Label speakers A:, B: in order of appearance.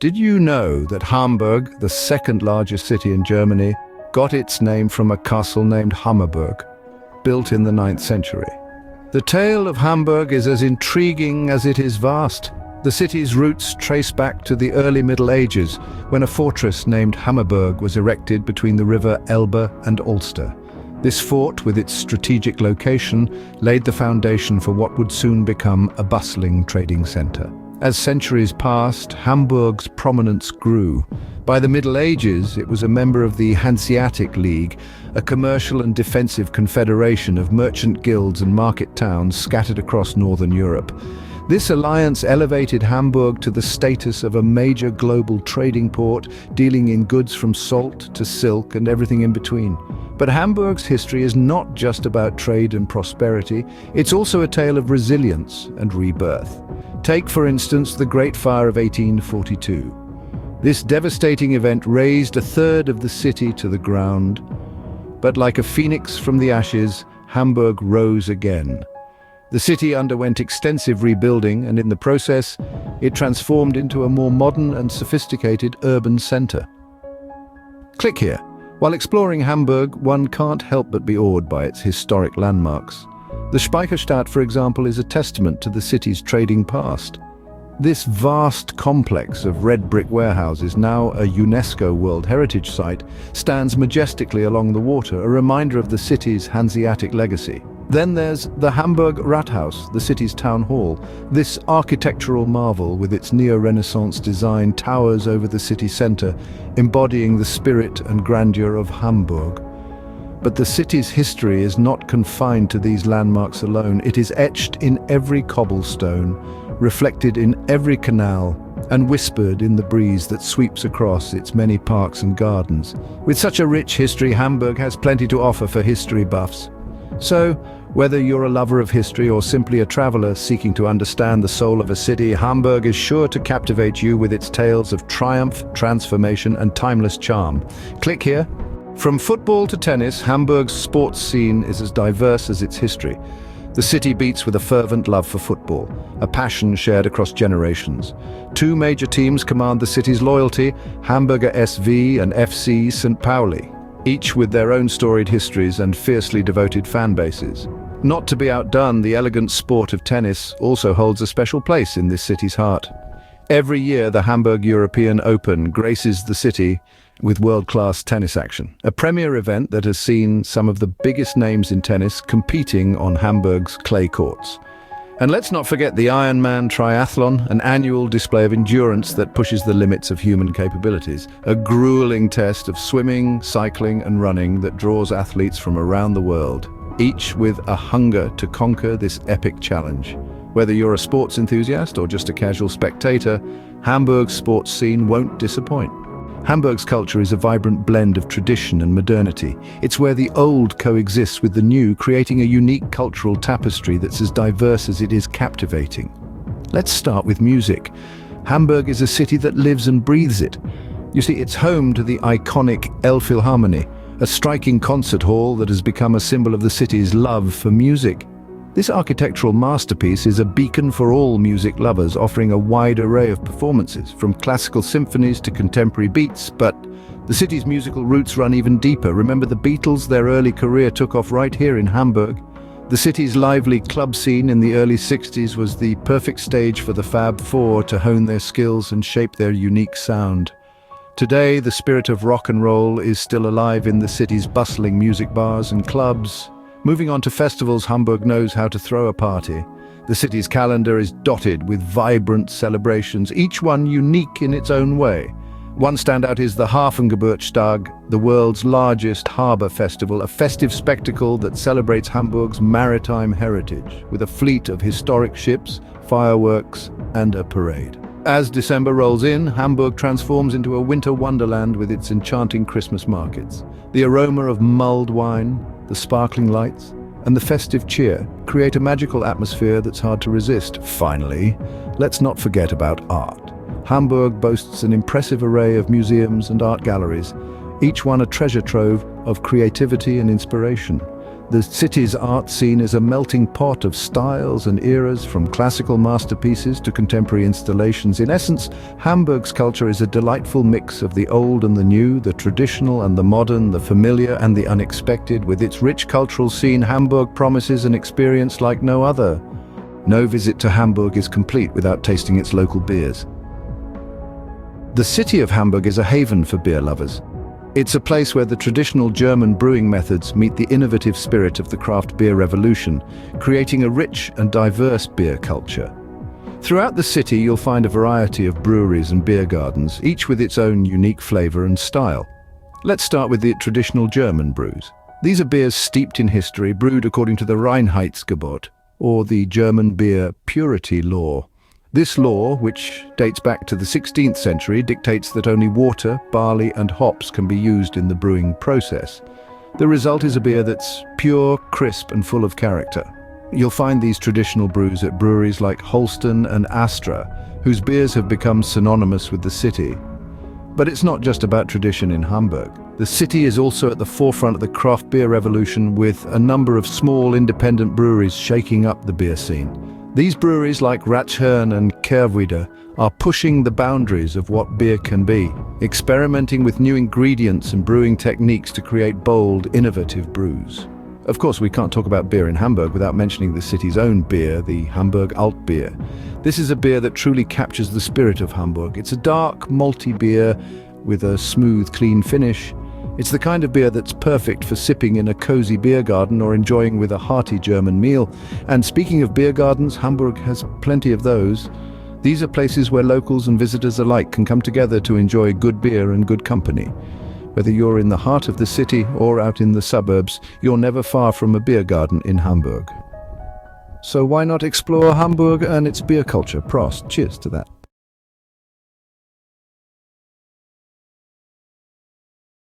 A: Did you know that Hamburg, the second largest city in Germany, got its name from a castle named Hammerburg, built in the 9th century? The tale of Hamburg is as intriguing as it is vast. The city's roots trace back to the early Middle Ages, when a fortress named Hammerburg was erected between the river Elbe and Ulster. This fort, with its strategic location, laid the foundation for what would soon become a bustling trading centre. As centuries passed, Hamburg's prominence grew. By the Middle Ages, it was a member of the Hanseatic League, a commercial and defensive confederation of merchant guilds and market towns scattered across northern Europe. This alliance elevated Hamburg to the status of a major global trading port, dealing in goods from salt to silk and everything in between. But Hamburg's history is not just about trade and prosperity, it's also a tale of resilience and rebirth. Take, for instance, the Great Fire of 1842. This devastating event razed a third of the city to the ground. But like a phoenix from the ashes, Hamburg rose again. The city underwent extensive rebuilding, and in the process, it transformed into a more modern and sophisticated urban centre. Click here. While exploring Hamburg, one can't help but be awed by its historic landmarks. The Speicherstadt, for example, is a testament to the city's trading past. This vast complex of red brick warehouses, now a UNESCO World Heritage Site, stands majestically along the water, a reminder of the city's Hanseatic legacy. Then there's the Hamburg Rathaus, the city's town hall. This architectural marvel, with its neo-Renaissance design, towers over the city centre, embodying the spirit and grandeur of Hamburg. But the city's history is not confined to these landmarks alone. It is etched in every cobblestone, reflected in every canal, and whispered in the breeze that sweeps across its many parks and gardens. With such a rich history, Hamburg has plenty to offer for history buffs. So, whether you're a lover of history or simply a traveler seeking to understand the soul of a city, Hamburg is sure to captivate you with its tales of triumph, transformation, and timeless charm. Click here. From football to tennis, Hamburg's sports scene is as diverse as its history. The city beats with a fervent love for football, a passion shared across generations. Two major teams command the city's loyalty, Hamburger SV and FC St. Pauli, each with their own storied histories and fiercely devoted fan bases. Not to be outdone, the elegant sport of tennis also holds a special place in this city's heart. Every year, the Hamburg European Open graces the city with world-class tennis action, a premier event that has seen some of the biggest names in tennis competing on Hamburg's clay courts. And let's not forget the Ironman Triathlon, an annual display of endurance that pushes the limits of human capabilities, a grueling test of swimming, cycling, and running that draws athletes from around the world, each with a hunger to conquer this epic challenge. Whether you're a sports enthusiast or just a casual spectator, Hamburg's sports scene won't disappoint. Hamburg's culture is a vibrant blend of tradition and modernity. It's where the old coexists with the new, creating a unique cultural tapestry that's as diverse as it is captivating. Let's start with music. Hamburg is a city that lives and breathes it. You see, it's home to the iconic Elbphilharmonie, a striking concert hall that has become a symbol of the city's love for music. This architectural masterpiece is a beacon for all music lovers, offering a wide array of performances, from classical symphonies to contemporary beats. But the city's musical roots run even deeper. Remember the Beatles? Their early career took off right here in Hamburg. The city's lively club scene in the early 60s was the perfect stage for the Fab Four to hone their skills and shape their unique sound. Today, the spirit of rock and roll is still alive in the city's bustling music bars and clubs. Moving on to festivals, Hamburg knows how to throw a party. The city's calendar is dotted with vibrant celebrations, each one unique in its own way. One standout is the Hafengeburtstag, the world's largest harbour festival, a festive spectacle that celebrates Hamburg's maritime heritage, with a fleet of historic ships, fireworks, and a parade. As December rolls in, Hamburg transforms into a winter wonderland with its enchanting Christmas markets. The aroma of mulled wine, the sparkling lights, and the festive cheer create a magical atmosphere that's hard to resist. Finally, let's not forget about art. Hamburg boasts an impressive array of museums and art galleries, each one a treasure trove of creativity and inspiration. The city's art scene is a melting pot of styles and eras, from classical masterpieces to contemporary installations. In essence, Hamburg's culture is a delightful mix of the old and the new, the traditional and the modern, the familiar and the unexpected. With its rich cultural scene, Hamburg promises an experience like no other. No visit to Hamburg is complete without tasting its local beers. The city of Hamburg is a haven for beer lovers. It's a place where the traditional German brewing methods meet the innovative spirit of the craft beer revolution, creating a rich and diverse beer culture. Throughout the city, you'll find a variety of breweries and beer gardens, each with its own unique flavor and style. Let's start with the traditional German brews. These are beers steeped in history, brewed according to the Reinheitsgebot, or the German beer purity law. This law, which dates back to the 16th century, dictates that only water, barley and hops can be used in the brewing process. The result is a beer that's pure, crisp and full of character. You'll find these traditional brews at breweries like Holsten and Astra, whose beers have become synonymous with the city. But it's not just about tradition in Hamburg. The city is also at the forefront of the craft beer revolution, with a number of small independent breweries shaking up the beer scene. These breweries like Ratschhörn and Kehrwieder are pushing the boundaries of what beer can be, experimenting with new ingredients and brewing techniques to create bold, innovative brews. Of course, we can't talk about beer in Hamburg without mentioning the city's own beer, the Hamburg Alt beer. This is a beer that truly captures the spirit of Hamburg. It's a dark, malty beer with a smooth, clean finish. It's the kind of beer that's perfect for sipping in a cozy beer garden or enjoying with a hearty German meal. And speaking of beer gardens, Hamburg has plenty of those. These are places where locals and visitors alike can come together to enjoy good beer and good company. Whether you're in the heart of the city or out in the suburbs, you're never far from a beer garden in Hamburg. So why not explore Hamburg and its beer culture? Prost, cheers to that.